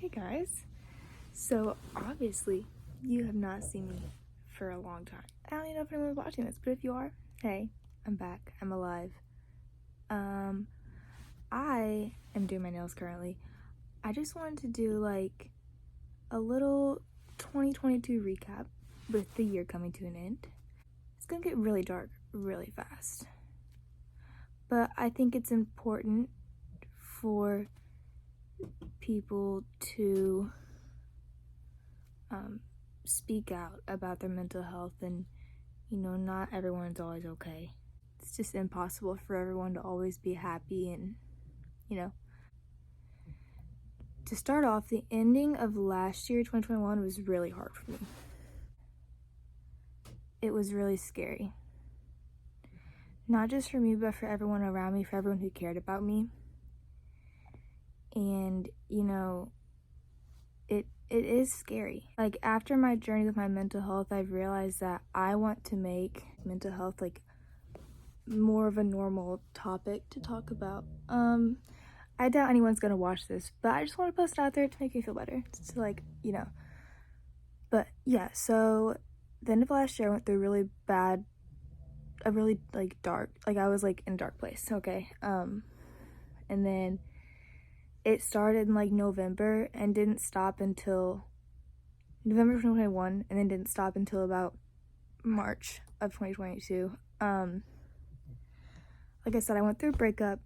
Hey guys. So obviously you have not seen me for a long time. I don't even know if anyone's watching this, but if you are, hey, I'm back. I'm alive. I am doing my nails currently. I just wanted to do like a little 2022 recap with the year coming to an end. It's gonna get really dark really fast. But I think it's important for people to speak out about their mental health, and not everyone's always okay. It's just impossible for everyone to always be happy, and to start off, the ending of last year 2021 was really hard for me. It was really scary, not just for me but for everyone around me, for everyone who cared about me. And it is scary. Like, after my journey with my mental health, I've realized that I want to make mental health like more of a normal topic to talk about. I doubt anyone's gonna watch this, but I just want to post it out there to make me feel better. But yeah, so the end of last year I went through a really like dark, like I was like in a dark place, okay? And then it started in like November and didn't stop until November 2021, and then didn't stop until about March of 2022. Like I said, I went through a breakup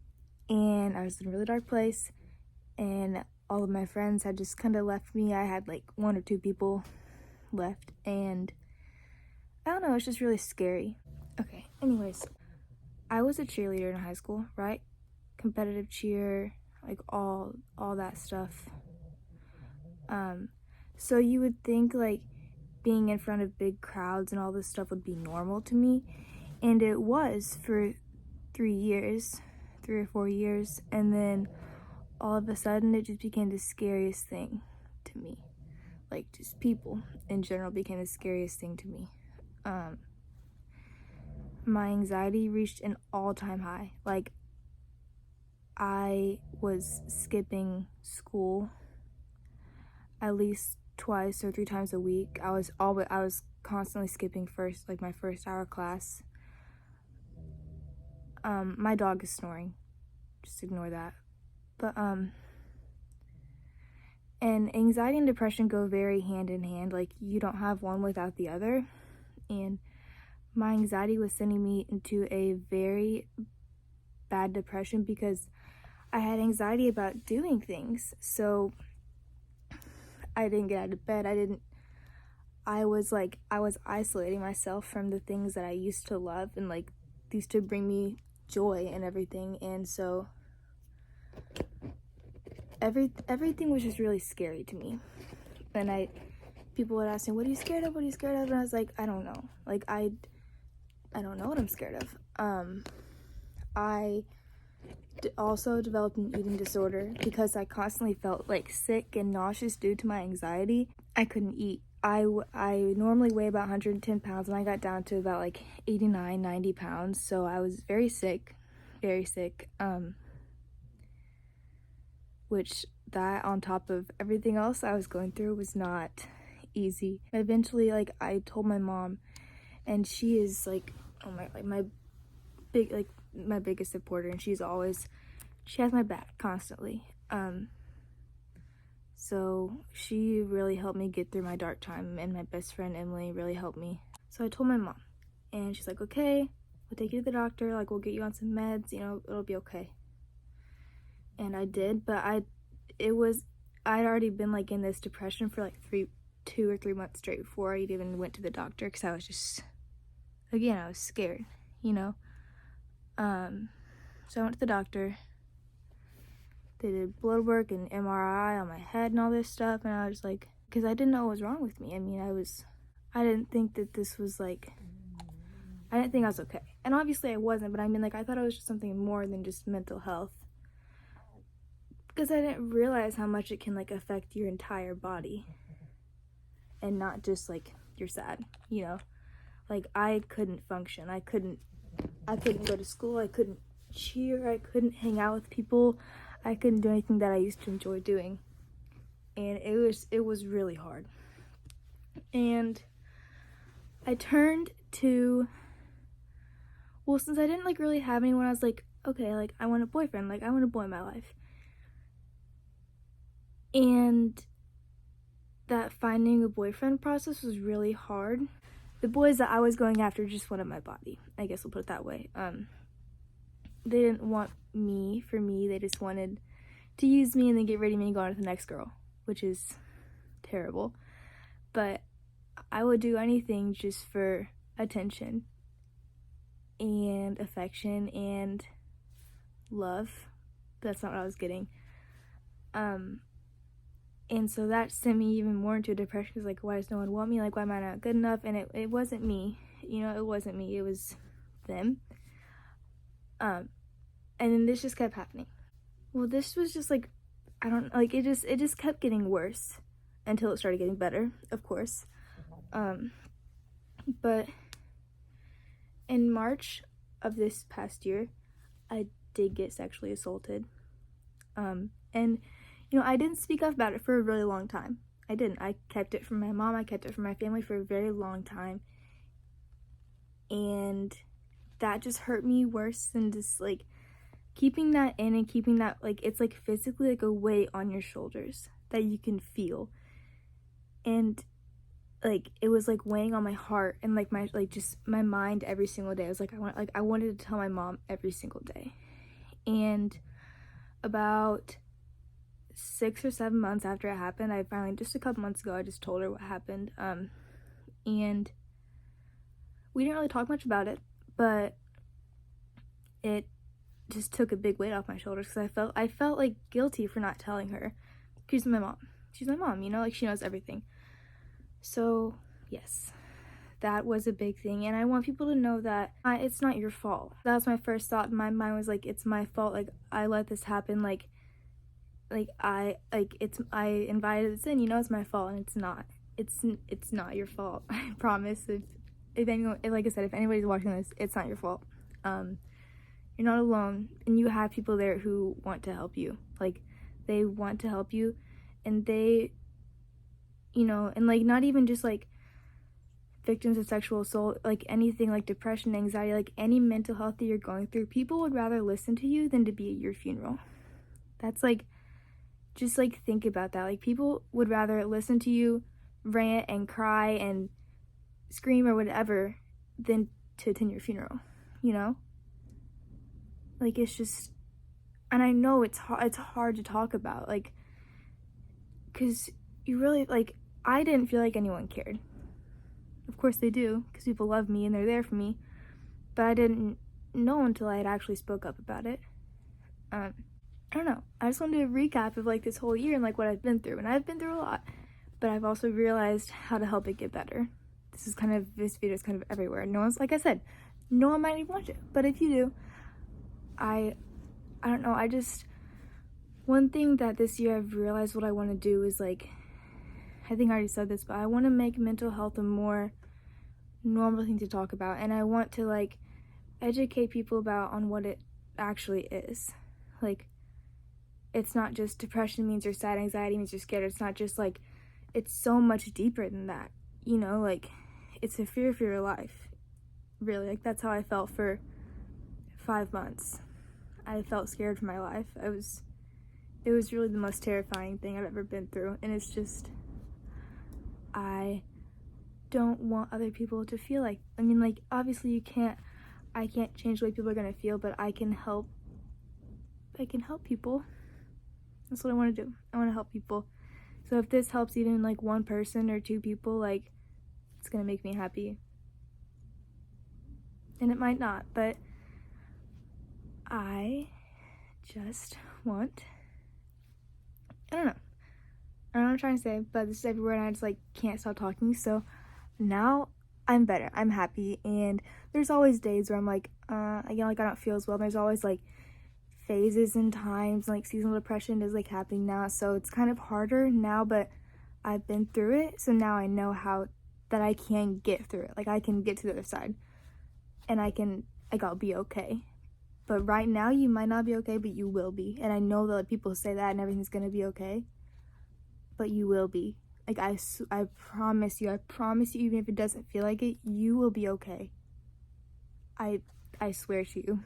and I was in a really dark place, and all of my friends had just kind of left me. I had like one or two people left, and I don't know, it's just really scary. Okay, anyways, I was a cheerleader in high school, right? Competitive cheer, like all that stuff. So you would think like being in front of big crowds and all this stuff would be normal to me, and it was for 3 or 4 years, and then all of a sudden it just became the scariest thing to me. Like, just people in general became the scariest thing to me. My anxiety reached an all-time high. Like, I was skipping school at least twice or 3 times a week. I was constantly skipping my first hour class. My dog is snoring. Just ignore that. But and anxiety and depression go very hand in hand. Like, you don't have one without the other. And my anxiety was sending me into a very bad depression because I had anxiety about doing things. So I didn't get out of bed. I was isolating myself from the things that I used to love and like used to bring me joy and everything. And so everything was just really scary to me. And people would ask me, what are you scared of? What are you scared of? And I was like, I don't know. Like, I don't know what I'm scared of. I also developed an eating disorder because I constantly felt like sick and nauseous due to my anxiety. I couldn't eat. I normally weigh about 110 pounds, and I got down to about like 89, 90 pounds. So I was very sick, which that on top of everything else I was going through was not easy. Eventually, like, I told my mom, and she is like, my biggest supporter, and she has my back constantly. So she really helped me get through my dark time, and my best friend Emily really helped me. So I told my mom, and she's like, okay, we'll take you to the doctor, like, we'll get you on some meds, it'll be okay. And I did, but I'd already been like in this depression for like 2 or 3 months straight before I even went to the doctor, because I was just, again, I was scared. So I went to the doctor. They did blood work and MRI on my head and all this stuff, and I was like, because I didn't know what was wrong with me. I mean, I didn't think that this was like, I didn't think I was okay. And obviously I wasn't, but I mean, like, I thought it was just something more than just mental health, because I didn't realize how much it can like affect your entire body and not just like you're sad, Like, I couldn't function. I couldn't go to school. I couldn't cheer. I couldn't hang out with people. I couldn't do anything that I used to enjoy doing. and it was really hard. And I turned to, well, since I didn't like really have anyone, I was like, okay, like I want a boyfriend, like I want a boy in my life. And that finding a boyfriend process was really hard. The boys that I was going after just wanted my body, I guess we'll put it that way. They didn't want me for me, they just wanted to use me and then get rid of me and go on to the next girl, which is terrible. But I would do anything just for attention and affection and love. That's not what I was getting. And so that sent me even more into a depression, because like, why does no one want me? Like, why am I not good enough? And it wasn't me, you know, it wasn't me, it was them. And then this just kept happening. Well, this was just like, I don't, like, it just kept getting worse until it started getting better, of course. But in March of this past year, I did get sexually assaulted. And, you know, I didn't speak up about it for a really long time. I didn't. I kept it from my mom. I kept it from my family for a very long time. And that just hurt me worse than just, like, keeping that in and keeping that, like, it's, like, physically, like, a weight on your shoulders that you can feel. And, like, it was, like, weighing on my heart and, like, my, like, just my mind every single day. I was, like, I wanted to tell my mom every single day. And about 6 or 7 months after it happened, I finally, just a couple months ago, I just told her what happened. And we didn't really talk much about it, but it just took a big weight off my shoulders, because I felt like guilty for not telling her. She's my mom, you know, like, she knows everything. So yes, that was a big thing, and I want people to know that it's not your fault. That was my first thought in my mind, was like, it's my fault, like, I let this happen, like I invited this in, you know, it's my fault, and it's not. It's not your fault. I promise. If anyone, like I said, if anybody's watching this, it's not your fault. You're not alone, and you have people there who want to help you. Like, they want to help you, and they, you know, and like, not even just like victims of sexual assault, like anything, like depression, anxiety, like any mental health that you're going through, people would rather listen to you than to be at your funeral. That's like, just like think about that. Like, people would rather listen to you rant and cry and scream or whatever than to attend your funeral, you know? Like, it's just, and I know it's hard to talk about, like, because you really, like, I didn't feel like anyone cared. Of course they do, because people love me and they're there for me, but I didn't know until I had actually spoke up about it. I don't know, I just wanted to recap of like this whole year and like what I've been through, and I've been through a lot, but I've also realized how to help it get better. This video is kind of everywhere. No one's, like I said, no one might even watch it, but if you do, I don't know, one thing that this year I've realized what I want to do is, like, I think I already said this, but I want to make mental health a more normal thing to talk about, and I want to, like, educate people on what it actually is. Like, it's not just depression means you're sad, anxiety means you're scared. It's not just, like, it's so much deeper than that, you know? Like, it's a fear for your life, really. Like, that's how I felt for 5 months. I felt scared for my life. It was really the most terrifying thing I've ever been through, and it's just, I don't want other people to feel like, I mean, like, obviously I can't change the way people are gonna feel, but I can help people. That's what I want to do. I want to help people. So if this helps even like one person or 2 people, like, it's gonna make me happy. And it might not, but I just want, I don't know what I'm trying to say, but this is everywhere and I just like can't stop talking. So now I'm better, I'm happy, and there's always days where I'm like, again, like, I don't feel as well. There's always like phases and times, like seasonal depression is like happening now, so it's kind of harder now, but I've been through it, so now I know how that I can get through it. Like, I can get to the other side, and I'll be okay. But right now you might not be okay, but you will be, and I know that, like, people say that and everything's gonna be okay, but you will be. Like, I promise you, even if it doesn't feel like it, you will be okay. I swear to you.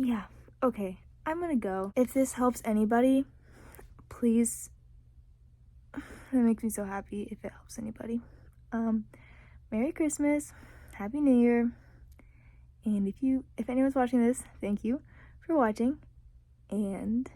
Yeah, okay, I'm gonna go. If this helps anybody, please, that makes me so happy if it helps anybody. Merry Christmas, Happy New Year, and if anyone's watching this, thank you for watching, and